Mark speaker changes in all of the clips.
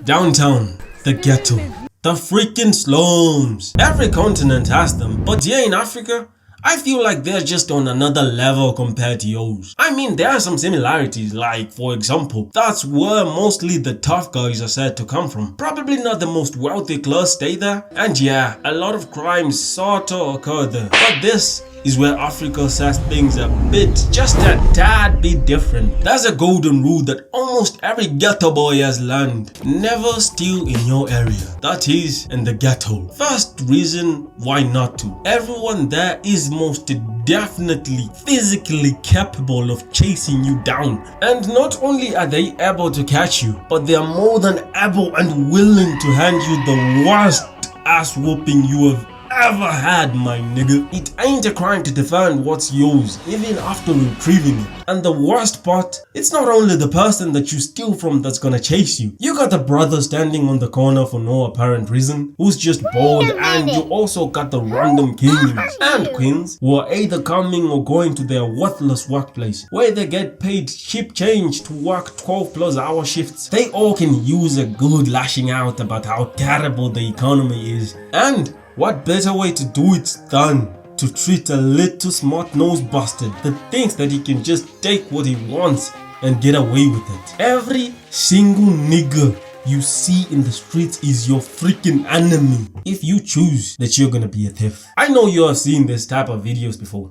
Speaker 1: Downtown, the ghetto, the freaking slums. Every continent has them, but here in Africa, I feel like they're just on another level compared to yours. I mean, there are some similarities, like for example, that's where mostly the tough guys are said to come from. Probably not the most wealthy class stay there, and yeah, a lot of crimes sort of occur there. But this is where Africa says things a bit, just a tad bit different. There's a golden rule that almost every ghetto boy has learned. Never steal in your area. That is, in the ghetto. First reason why not to. Everyone there is most definitely physically capable of chasing you down. And not only are they able to catch you, but they are more than able and willing to hand you the worst ass whooping you have ever had, my nigga. It ain't a crime to defend what's yours, even after retrieving it. And the worst part, it's not only the person that you steal from that's gonna chase you. You got the brother standing on the corner for no apparent reason, who's just bored, and you also got the random kings and queens who are either coming or going to their worthless workplace, where they get paid cheap change to work 12+ hour shifts. They all can use a good lashing out about how terrible the economy is. And what better way to do it than to treat a little smart-nosed bastard that thinks that he can just take what he wants and get away with it. Every single nigga you see in the streets is your freaking enemy if you choose that you're gonna be a thief. I know you have seen this type of videos before.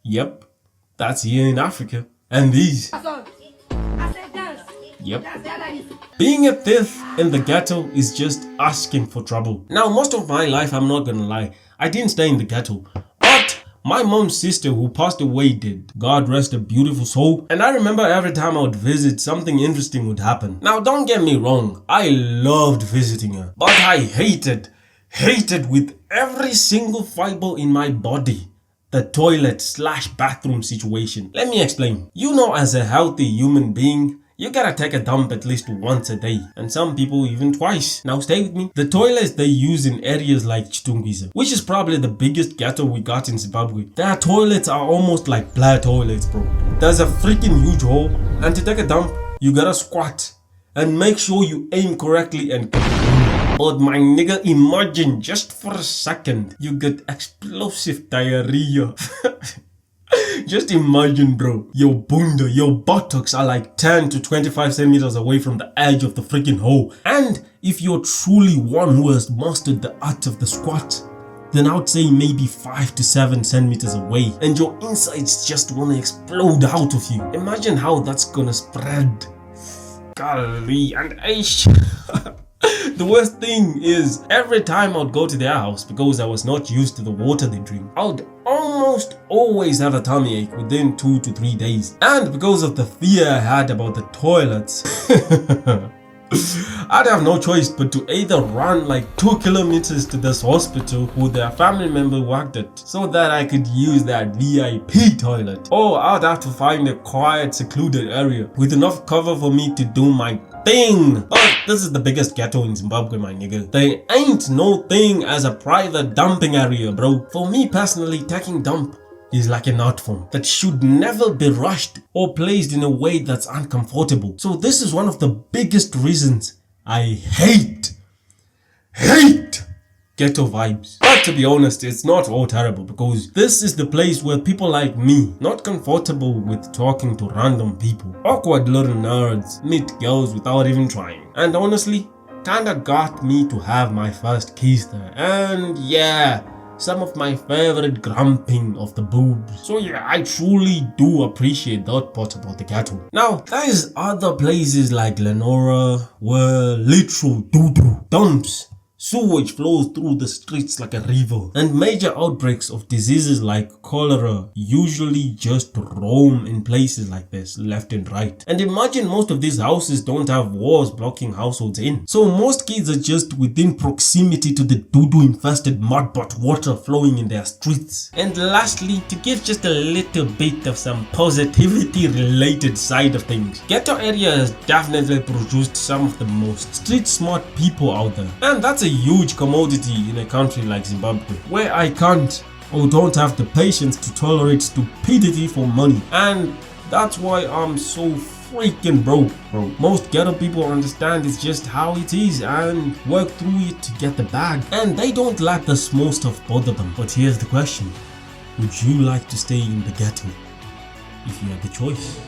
Speaker 1: Yep, that's here in Africa. And these. Yep. Being a thief in the ghetto is just asking for trouble. Now, most of my life, I'm not gonna lie, I didn't stay in the ghetto. But my mom's sister who passed away did. God rest her beautiful soul. And I remember every time I would visit, something interesting would happen. Now, don't get me wrong, I loved visiting her. But I hated with every single fiber in my body the toilet/bathroom situation. Let me explain. You know, as a healthy human being, you gotta take a dump at least once a day, and some people even twice. Now stay with me. The toilets they use in areas like Chitungwiza, which is probably the biggest ghetto we got in Zimbabwe, their toilets are almost like black toilets, bro. There's a freaking huge hole, and to take a dump, you gotta squat and make sure you aim correctly and but my nigga, imagine just for a second you get explosive diarrhea. Just imagine, bro, your bunda, your buttocks are like 10 to 25 centimeters away from the edge of the freaking hole. And if you're truly one who has mastered the art of the squat, then I would say maybe 5 to 7 centimeters away, and your insides just wanna explode out of you. Imagine how that's gonna spread. Golly, and aish. The worst thing is, every time I'd go to their house, because I was not used to the water they drink, I'd almost always have a tummy ache within 2 to 3 days. And because of the fear I had about the toilets, I'd have no choice but to either run like 2 kilometers to this hospital who their family member worked at so that I could use that VIP toilet, or I'd have to find a quiet, secluded area with enough cover for me to do my thing. But this is the biggest ghetto in Zimbabwe, my nigga. There ain't no thing as a private dumping area, bro. For me personally, taking dump is like an art form that should never be rushed or placed in a way that's uncomfortable. So this is one of the biggest reasons I hate ghetto vibes. But to be honest, it's not all terrible, because this is the place where people like me, not comfortable with talking to random people, awkward little nerds, meet girls without even trying. And honestly, kinda got me to have my first kiss there. And yeah, some of my favorite grumping of the boobs. So yeah, I truly do appreciate that part about the ghetto. Now, there's other places like Lenora where literal doo-doo dumps. Sewage flows through the streets like a river, and major outbreaks of diseases like cholera usually just roam in places like this, left and right. And imagine most of these houses don't have walls blocking households in, so most kids are just within proximity to the doo-doo infested mud but water flowing in their streets. And lastly, to give just a little bit of some positivity related side of things, ghetto area has definitely produced some of the most street smart people out there, and that's a huge commodity in a country like Zimbabwe, where I can't or don't have the patience to tolerate stupidity for money. And That's why I'm so freaking broke, bro. Most ghetto people understand it's just how it is and work through it to get the bag. And they don't lack the smallest of both of them. But here's the question. Would you like to stay in the ghetto if you had the choice?